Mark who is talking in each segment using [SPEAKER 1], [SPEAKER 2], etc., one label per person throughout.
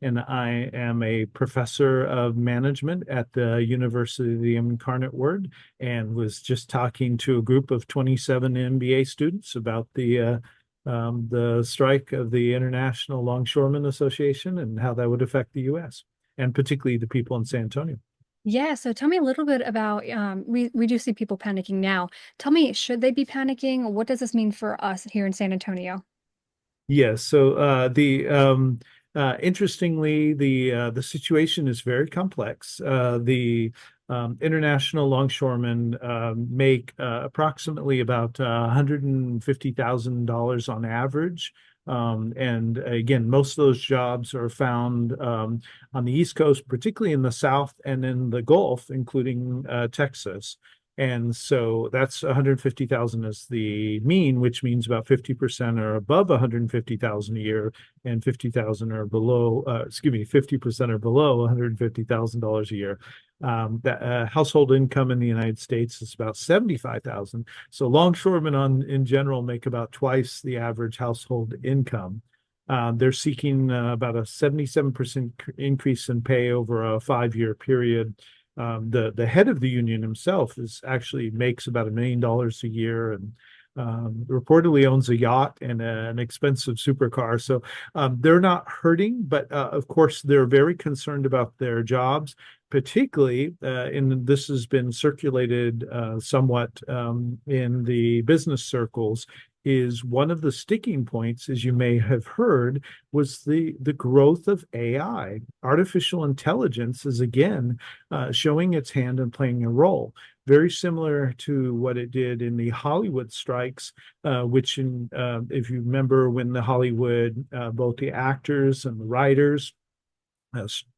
[SPEAKER 1] and I am a professor of management at the University of Incarnate Word, and was just talking to a group of 27 MBA students about the strike of the International Longshoremen Association and how that would affect the U.S. and particularly the people in San Antonio.
[SPEAKER 2] Yeah, so tell me a little bit about we do see people panicking now. Tell me, should they be panicking? What does this mean for us here in San Antonio?
[SPEAKER 1] Yes. So the interestingly, the situation is very complex. The international longshoremen make approximately about $150,000 on average. And again, most of those jobs are found on the East Coast, particularly in the South and in the Gulf, including Texas. And so that's 150,000 is the mean, which means about 50% are above 150,000 a year and 50,000 are below, 50% are below $150,000 a year. That household income in the United States is about 75,000. So longshoremen in general make about twice the average household income. They're seeking about a 77% increase in pay over a 5-year period. The head of the union himself is actually makes about $1 million a year and reportedly owns a yacht and an expensive supercar. So they're not hurting, but of course they're very concerned about their jobs, particularly and this has been circulated somewhat in the business circles. Is one of the sticking points, as you may have heard, was the growth of AI. Artificial intelligence is again showing its hand and playing a role, very similar to what it did in the Hollywood strikes, if you remember when the Hollywood, both the actors and the writers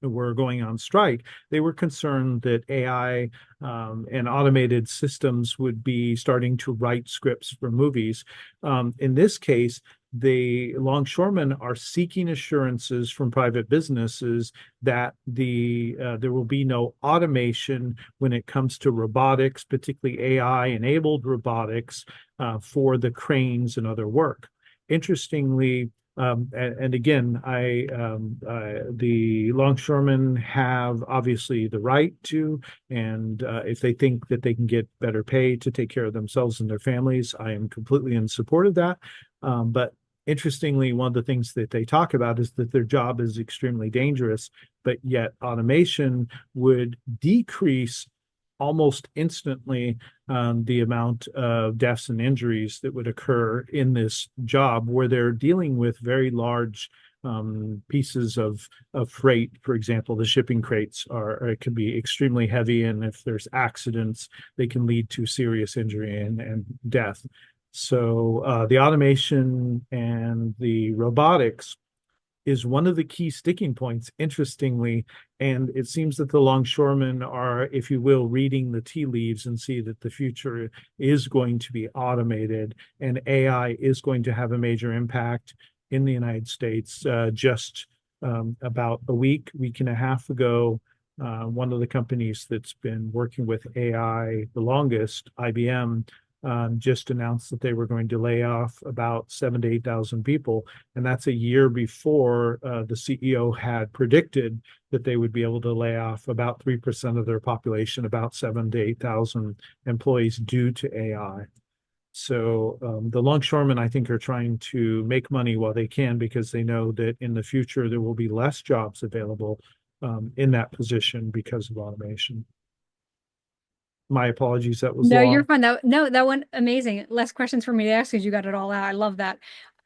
[SPEAKER 1] were going on strike, they were concerned that AI and automated systems would be starting to write scripts for movies. In this case, the longshoremen are seeking assurances from private businesses that there will be no automation when it comes to robotics, particularly AI-enabled robotics for the cranes and other work. Interestingly, and again, the longshoremen have obviously the right to, and if they think that they can get better pay to take care of themselves and their families, I am completely in support of that. But interestingly, one of the things that they talk about is that their job is extremely dangerous, but yet automation would decrease almost instantly the amount of deaths and injuries that would occur in this job where they're dealing with very large pieces of freight. For example, the shipping crates it can be extremely heavy, and if there's accidents, they can lead to serious injury and death. So the automation and the robotics is one of the key sticking points, interestingly. And it seems that the longshoremen are, if you will, reading the tea leaves and see that the future is going to be automated and AI is going to have a major impact in the United States. Just about a week and a half ago, one of the companies that's been working with AI the longest, IBM, just announced that they were going to lay off about 7 to 8,000 people. And that's a year before the CEO had predicted that they would be able to lay off about 3% of their population, about 7 to 8,000 employees due to AI. So the longshoremen, I think, are trying to make money while they can because they know that in the future there will be less jobs available in that position because of automation. My apologies, that was
[SPEAKER 2] No, you're
[SPEAKER 1] long.
[SPEAKER 2] fine. That went amazing. Less questions for me to ask because you got it all out. I love that.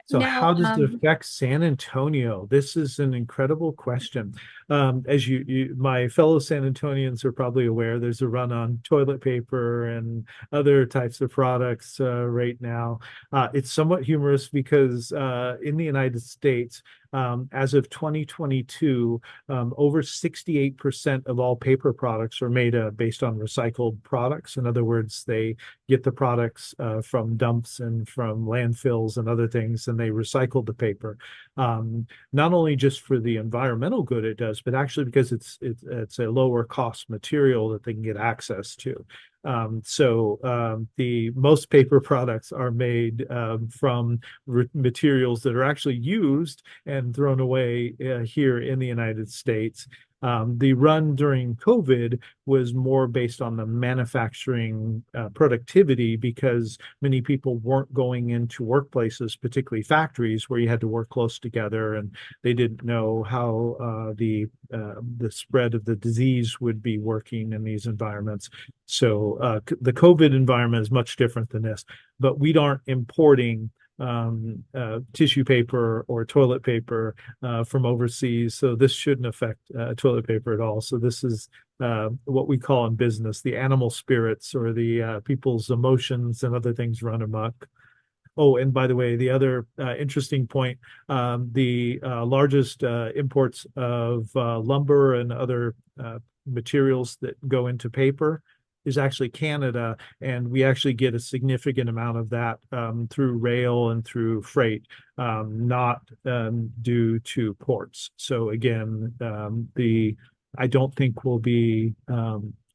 [SPEAKER 1] So
[SPEAKER 2] Now,
[SPEAKER 1] how does it affect San Antonio? This is an incredible question. As my fellow San Antonians are probably aware, there's a run on toilet paper and other types of products right now. It's somewhat humorous because in the United States, as of 2022, over 68% of all paper products are made based on recycled products. In other words, they get the products from dumps and from landfills and other things, and they recycle the paper. Not only just for the environmental good it does, but actually because it's a lower cost material that they can get access to. The most paper products are made from materials that are actually used and thrown away here in the United States. The run during COVID was more based on the manufacturing productivity because many people weren't going into workplaces, particularly factories, where you had to work close together, and they didn't know how the spread of the disease would be working in these environments. The COVID environment is much different than this, but we aren't importing tissue paper or toilet paper from overseas. So this shouldn't affect toilet paper at all. So this is what we call in business the animal spirits or the people's emotions and other things run amok. Oh, and by the way, the other interesting point, the largest imports of lumber and other materials that go into paper is actually Canada, and we actually get a significant amount of that through rail and through freight, not due to ports. So again, I don't think we'll be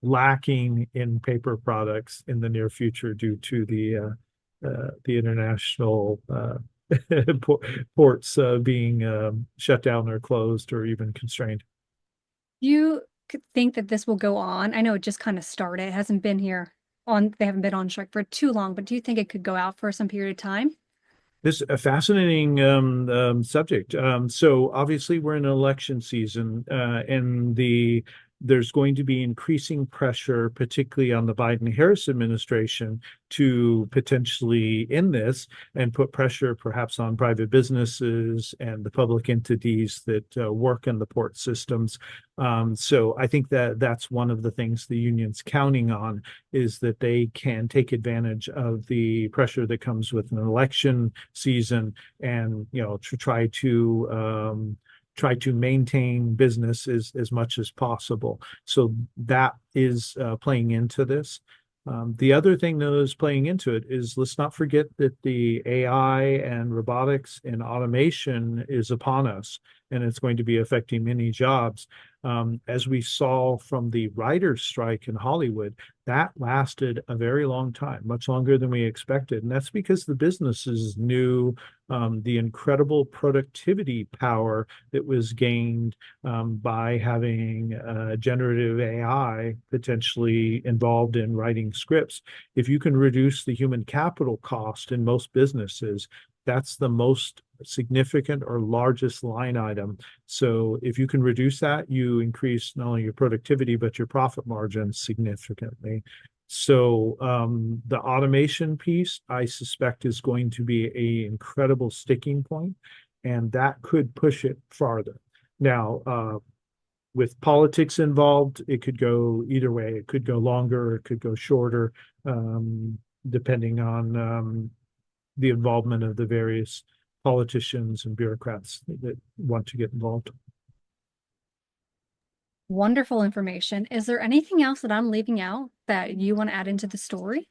[SPEAKER 1] lacking in paper products in the near future due to the international ports being shut down or closed or even constrained.
[SPEAKER 2] You could think that this will go on. I know it just kind of started. It hasn't been here on, they haven't been on strike for too long, but do you think it could go out for some period of time?
[SPEAKER 1] This is a fascinating subject. So obviously we're in an election season, and there's going to be increasing pressure, particularly on the Biden-Harris administration, to potentially end this and put pressure perhaps on private businesses and the public entities that work in the port systems. So I think that that's one of the things the union's counting on is that they can take advantage of the pressure that comes with an election season and, to try to maintain business as much as possible. So that is playing into this. The other thing that is playing into it is let's not forget that the AI and robotics and automation is upon us, and it's going to be affecting many jobs. As we saw from the writers' strike in Hollywood, that lasted a very long time, much longer than we expected. And that's because the businesses knew the incredible productivity power that was gained by having generative AI potentially involved in writing scripts. If you can reduce the human capital cost in most businesses, that's the most significant or largest line item. So if you can reduce that, you increase not only your productivity, but your profit margin significantly. So the automation piece, I suspect, is going to be an incredible sticking point, and that could push it farther. Now, with politics involved, it could go either way. It could go longer, it could go shorter, depending on the involvement of the various politicians and bureaucrats that want to get involved.
[SPEAKER 2] Wonderful information. Is there anything else that I'm leaving out that you want to add into the story?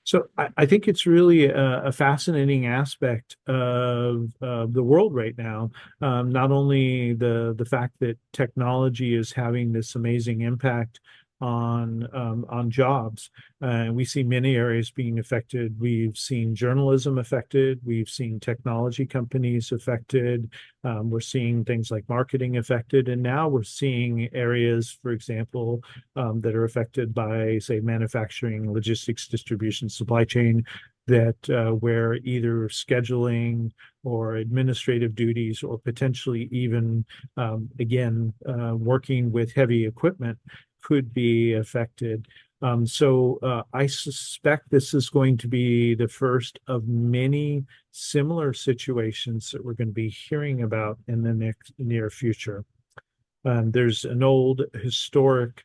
[SPEAKER 1] So I think it's really a fascinating aspect of the world right now. Not only the fact that technology is having this amazing impact on jobs. We see many areas being affected. We've seen journalism affected. We've seen technology companies affected. We're seeing things like marketing affected. And now we're seeing areas, for example, that are affected by, say, manufacturing, logistics, distribution, supply chain, that where either scheduling or administrative duties or potentially even, again, working with heavy equipment could be affected. I suspect this is going to be the first of many similar situations that we're going to be hearing about in the near future. There's an old historic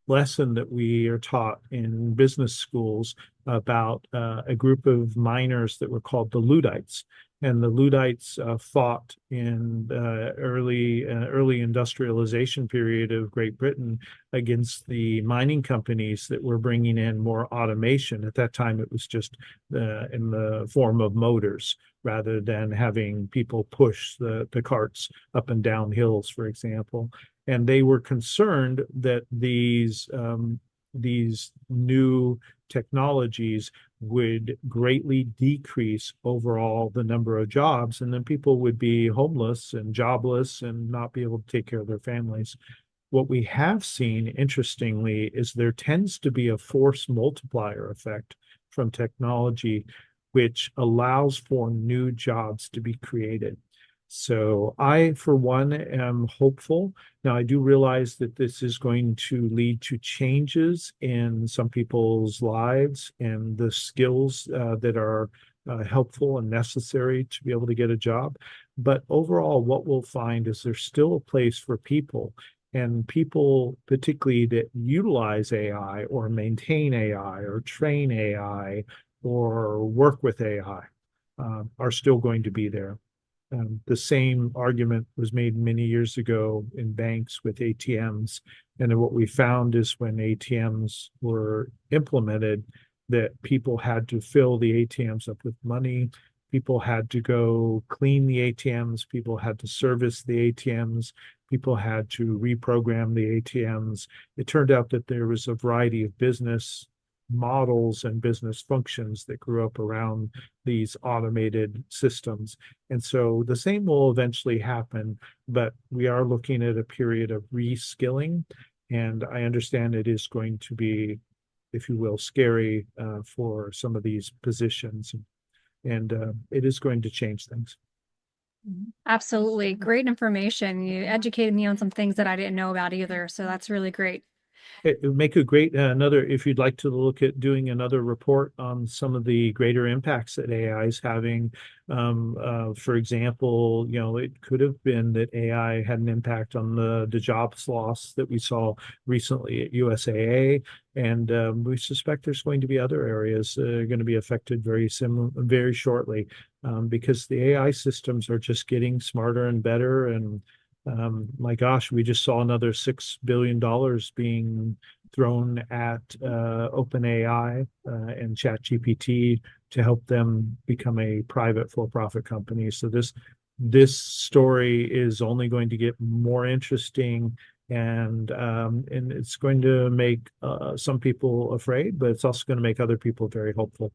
[SPEAKER 1] lesson that we are taught in business schools about a group of miners that were called the Luddites. And the Luddites fought in the early industrialization period of Great Britain against the mining companies that were bringing in more automation. At that time, it was just in the form of motors rather than having people push the carts up and down hills, for example. And they were concerned that these these new technologies would greatly decrease overall the number of jobs, and then people would be homeless and jobless and not be able to take care of their families. What we have seen, interestingly, is there tends to be a force multiplier effect from technology, which allows for new jobs to be created. So I, for one, am hopeful. Now, I do realize that this is going to lead to changes in some people's lives and the skills that are helpful and necessary to be able to get a job. But overall, what we'll find is there's still a place for people, and people, particularly that utilize AI or maintain AI or train AI or work with AI, are still going to be there. The same argument was made many years ago in banks with ATMs. And then what we found is when ATMs were implemented, that people had to fill the ATMs up with money. People had to go clean the ATMs. People had to service the ATMs. People had to reprogram the ATMs. It turned out that there was a variety of business models and business functions that grew up around these automated systems. And so the same will eventually happen, but we are looking at a period of reskilling. And I understand it is going to be, if you will, scary for some of these positions. And it is going to change things.
[SPEAKER 2] Absolutely. Great information. You educated me on some things that I didn't know about either. So that's really great.
[SPEAKER 1] It would make a great another, if you'd like to look at doing another report on some of the greater impacts that AI is having. For example, it could have been that AI had an impact on the jobs loss that we saw recently at USAA, and we suspect there's going to be other areas going to be affected very shortly, because the AI systems are just getting smarter and better. And my gosh, we just saw another $6 billion being thrown at OpenAI and ChatGPT to help them become a private for-profit company. So this story is only going to get more interesting, and it's going to make some people afraid, but it's also going to make other people very hopeful.